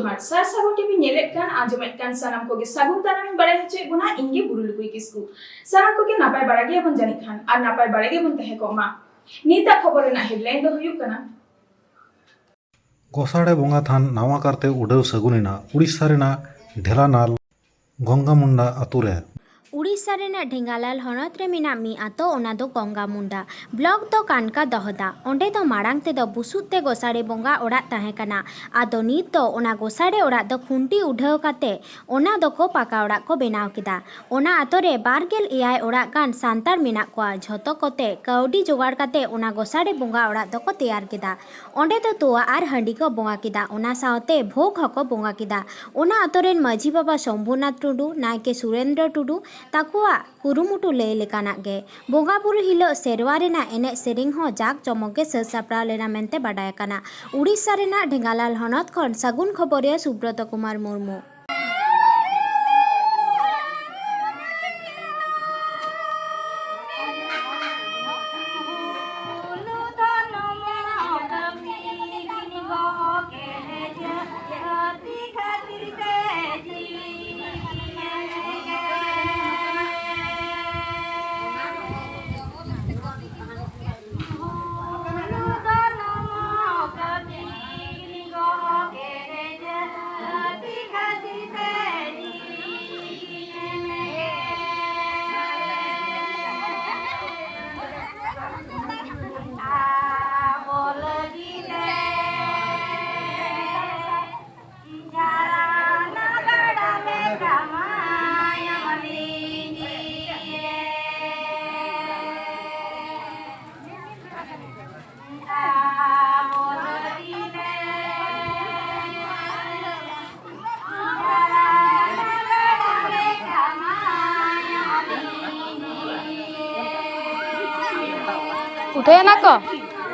जोहार सार सागुन टीवी नेलेट कान आंजमेट कान सानाम कोगे सागुन तानाम बड़ाय हचे गुना इंगे बुरुलुकुई किसकु सानाम कोगे नापाय बारागे बन जानि खान आर नापाय बारागे बन तहे कोमा नीता खबर ना हेडलाइन दो हुयुक काना गोसाड़े बोंगा थान नावा करते उड़ाव सगुनिना उड़ीसा रेना ढेलानाल गंगामुंडा अतुरे उड़ीसा रेना ढेंगालाल हनत रे मेना मी आतो ओना दो गंगामुंडा ब्लॉक दो कानका दहदा ओंडे दो माड़ांग ते दो बुसुत ते गोसाड़े बोंगा ओड़ा ताहे कना आदो नीत दो ओना गोसाड़े ओड़ा दो खुंटी उठाव काते ओना दो को पाका ओड़ा को बेनाव केदा ओना आतो रे 24 ओड़ा गान सांतार मेना कोआ झोतो कोते काउडी जोगाड़ काते ओना गोसाड़े बोंगा ओड़ा दो को तैयार केदा ओंडे दो तोआ आर हंडी को बोंगा केदा ओना सावते भोग हको बोंगा केदा ओना आतो रेन माझी बाबा शंभुनाथ टुडू नायके सुरेंद्र टुडू ताकुआ कुरुमुटु लय लेकानाक गे बोंगा बुरु हिलो सेरवा रेना एने सेरिंग हो जाक चमके स सापड़ा लेना मेनते बाडाय काना उड़ीसा रेना ढेंगालाल हनत खन सागुन खबरिया सुब्रत कुमार मुर्मू।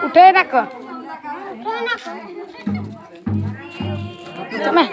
उठे ना को चमे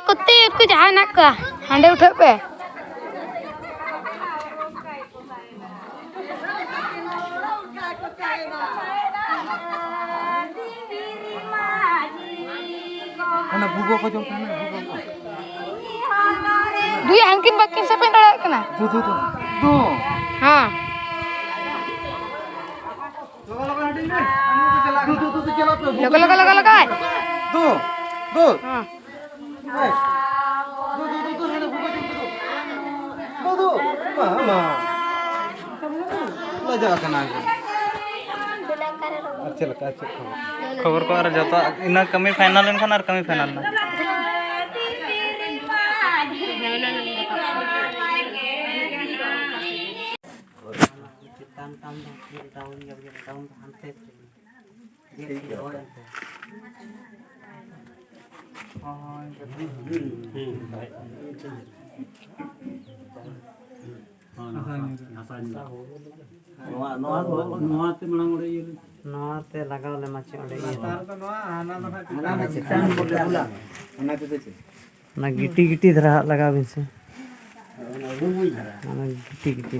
कुत्ते उसको जहाँ ना का हांडे उठे पे ana bugo ko jong kana bugo ko दुई हंकिन बकिन से पेंडा कना do हां लगा do हां do mama laja kana अच्छा खबर को जो इन कमी फाइनल एनखान और कमी फाइनल ना नोते लगाव ले माची ओडे ना गिटी गिटी धरा लगा बिन से ना गिटी गिटी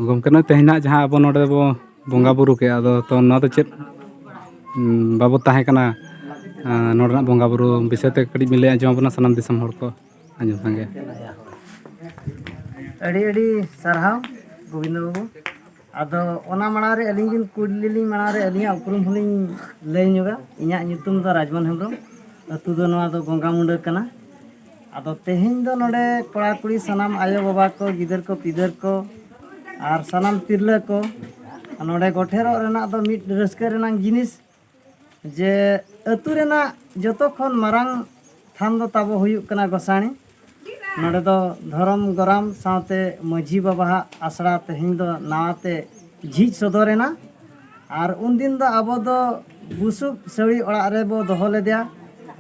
गमके तेहना जहाँ अब नोडे बो बंगा बुरु के आदो तो ना तो चेत बाबू ताहे कना नोडना बंगा बुरु विषय ते कड़ी मिले आजम बना सनम दिसम हर को आजम संगे अड़ी अड़ी सरहाव गोविंद बाबू आदो ओना मणारे अलिंग दिन कुडलिली मणारे अलिया उपरुम हलिंग लय ᱧᱚᱜᱟ इᱧᱟᱜ ᱧᱩᱛᱩᱢ ᱫᱚ ᱨᱟᱡᱢᱚᱱ ᱦᱮᱢᱵᱨᱚᱢ ᱟᱹᱛᱩ ᱫᱚ ᱱᱚᱣᱟ ᱫᱚ ᱜᱚᱝᱜᱟ ᱢᱩᱸᱰᱟᱹ ᱠᱟᱱᱟ ᱟᱫᱚ ᱛᱮᱦᱮᱧ ᱫᱚ ᱱᱚᱰᱮ ᱠᱚᱲᱟ ᱠᱩᱲᱤ ᱥᱟᱱᱟᱢ ᱟᱭᱳ ᱵᱟᱵᱟ ᱠᱚ ᱜᱤᱫᱟᱹᱨ ᱠᱚ ᱯᱤᱫᱟᱹᱨ ᱠᱚ ᱟᱨ ᱥᱟᱱᱟम ᱛᱤᱨᱞᱟᱹ ᱠᱚ ᱱᱚᱰᱮ ᱜᱚᱴᱷᱮᱨᱚᱜ ᱨᱮᱱᱟᱜ ᱫᱚ ᱢᱤᱫ ᱨᱟᱹᱥᱠᱟᱹ ᱨᱮᱱᱟᱜ ᱡᱤᱱᱤᱥ ᱡᱮ ᱟᱹᱛᱩ ᱨᱮᱱᱟᱜ ᱡᱚᱛᱚ ᱠᱷᱚᱱ ᱢᱟᱨᱟᱝ ᱛᱷᱟᱱ ᱫᱚ ᱛᱟᱵᱚ ᱦᱩᱭᱩᱜ ᱠᱟᱱᱟ ᱜᱚᱥᱟᱬᱤ नोड़े दो धरम गराम साथे मझी बाबा आसड़ा तेहन दो नाते झीज सदरेना और उन दिन दो अब दो बुसुक सड़ी ओड़ा रे बो दोहो लेदिया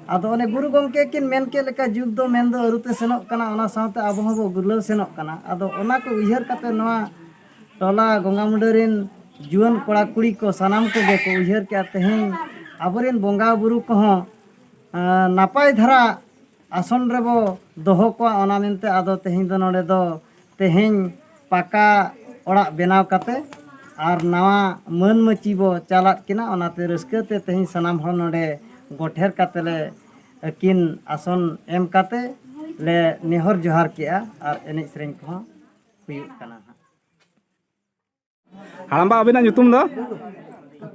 आदो ओने गुरु गमके किन मेन के लेका जुग दो मेन दो अरुते सेनोक कना ओना साथे अब हबो गुरलाव सेनोक कना आदो ओना को उयहर काते नोआ टोला गंगा मुंडा रेन जुआन कोड़ा कुड़ी को सनाम को गे को उयहर के तेहन आबरेन बंगा बुरु को नापाय धरा आसन रेबो दोहो को ओना मेनते आदो तेहन दो नोडे दो तेहन पाका ओड़ा बेनाव काते और नवा मन मची बो चालात किना ओनाते रस्कते तेहन सनाम हर नोडे गोठेर काते ले किन आसन एम काते ले नेहर जोहार किया और एने सेरेन को हुयुग कना हाड़ाम बा अबिना ᱧᱩᱛᱩᱢ दो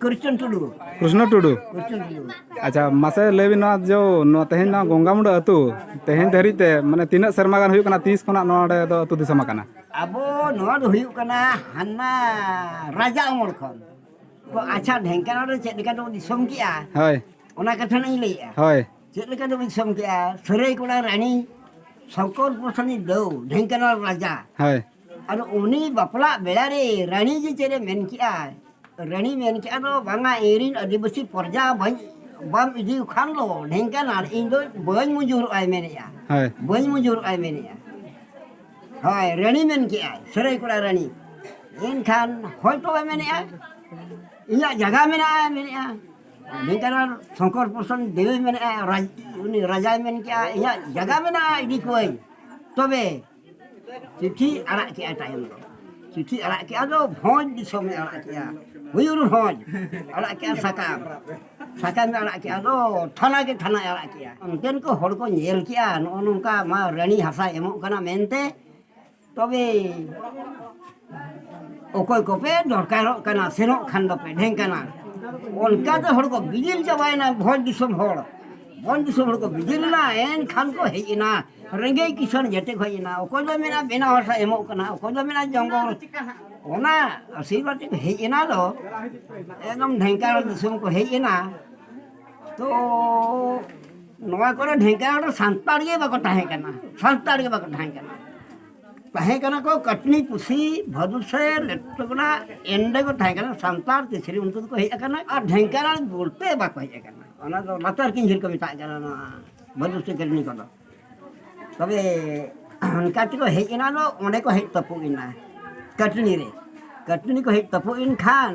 कृष्ण टुडू कृष्ण टुडू अच्छा मासे लेबिना जो नो तेहन ना गंगा मुंडा अतु तेहन धरी ते माने तीना शर्मा गान हुयुग कना 30 खना नोडे दो अतु दिसम कना अबो नोड हुयुग कना हन्ना राजा अमर खन को अच्छा ढेंकाना रे चेद लेका दो दिसम किया होय ओना कथा नहीं लेया होय चेद लेका दो दिसम किया सरै कोड़ा रानी शंकर प्रसन्नी दो ढेंकाना राजा होय और उनी बापला बेला रे रानी जी चेरे मेन किया रानी मेन किया दो बांगा एरिन आदिवासी प्रजा भाई बम इदी खान लो ढेंकाना इन दो बन मुजुर आय मेनिया होय बन मुजुर आय मेनिया हाय रानी मेन किया सरै कोड़ा रानी इन खान होय तो मेनिया इया जगह मेना मेनिया ढेंकाना शंकर प्रसन्न देवी मेनिया राज उनी राजा मेन किया इया जगह मेना इदी कोई तबे चिट्ठी अड़ा के टाइम चिट्ठी अड़ा के दो भोज दिसम में अड़ा के हुयुर भोज अड़ा के साकाम साकाम में अड़ा के दो थाना के थाना अड़ा के उनकेन को हड़ को नेल किया नोनका मा रानी हासा एमो कना मेनते तबे ओकोय कोपे दरकार कना सेनो खान दो पे ढेंकाना उनका तो हड़ को बिजिल जबायना भोज दिसम हड़ भोज दिसम हड़ को बिजिल ना एन खान को हेइना रेंगे किसान जते खोइना ओकोय दो मेना बेना हासा एमो कना ओकोय दो मेना जंगल ओना आशीर्वाद को हेइना दो एकदम ढेंकाना दिसम को हेइना तो नवा करे ढेंकाना सांताड़ गे बाको ताहे कना सांताड़ गे बाको ताहे कना तहे कना को कटनी पुसी भदुसे लेटगुना एंडे को तहे कना संतार तिसरी उनको को हेज कना और ढेंकानाल बोलते बाको हेज कना ओना दो लतार किंजर को मिटा कना ना भदुसे कटनी को तबे उनका को हेज ना नो ओने को हेज तपुगिना कटनी को हेज तपुगिन खान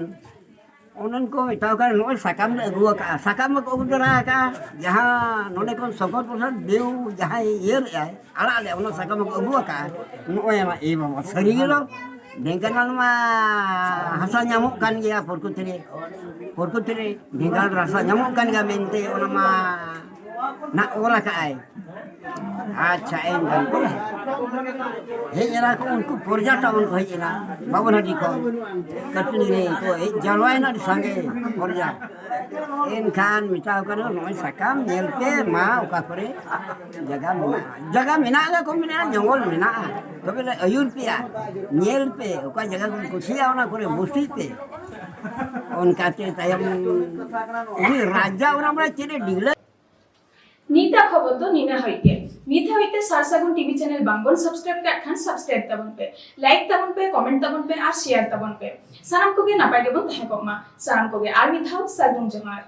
उनन को मिटाव कर नो साकाम ले अगुआ का साकाम को उदरा का जहां नोने को सकत प्रसाद देव जहां येर आय आला ले उन साकाम को अगुआ का नोय मा ए बाबा सरी गेलो ढेंकानाल मा हसा ᱧᱟᱢᱚᱜ kan gया porkutire ढेंकानाल रसा ᱧᱟᱢᱚᱜ kan gया मेनते ओना मा ना ओला का आय अच्छा एन गन हेजना को उनको पर्यटन उनको हेजना बाबन हडी को कटनी रे को जलवाय ना संगे पर्या एन खान मिटाव कर नय सकाम नेलते मा ओका करे जगह मेना को मेना जंगल मेना तबे अयुर पिया नेल पे ओका जगह को कुछिया ओना करे बुसी पे उनका ते तयम उनी राजा ओना बड़ा चेरे डिगले नीता खबर तो नीना हईते नीता हईते सारसागुन टीवी चैनल बांगबन सब्सक्राइब का खान सब्सक्राइब तबन पे लाइक तबन पे कमेंट तबन पे और शेयर तबन पे सानाम को गे नापाय गेबन तहे कोमा सानाम को गे आर मिथाव सागुन जहार।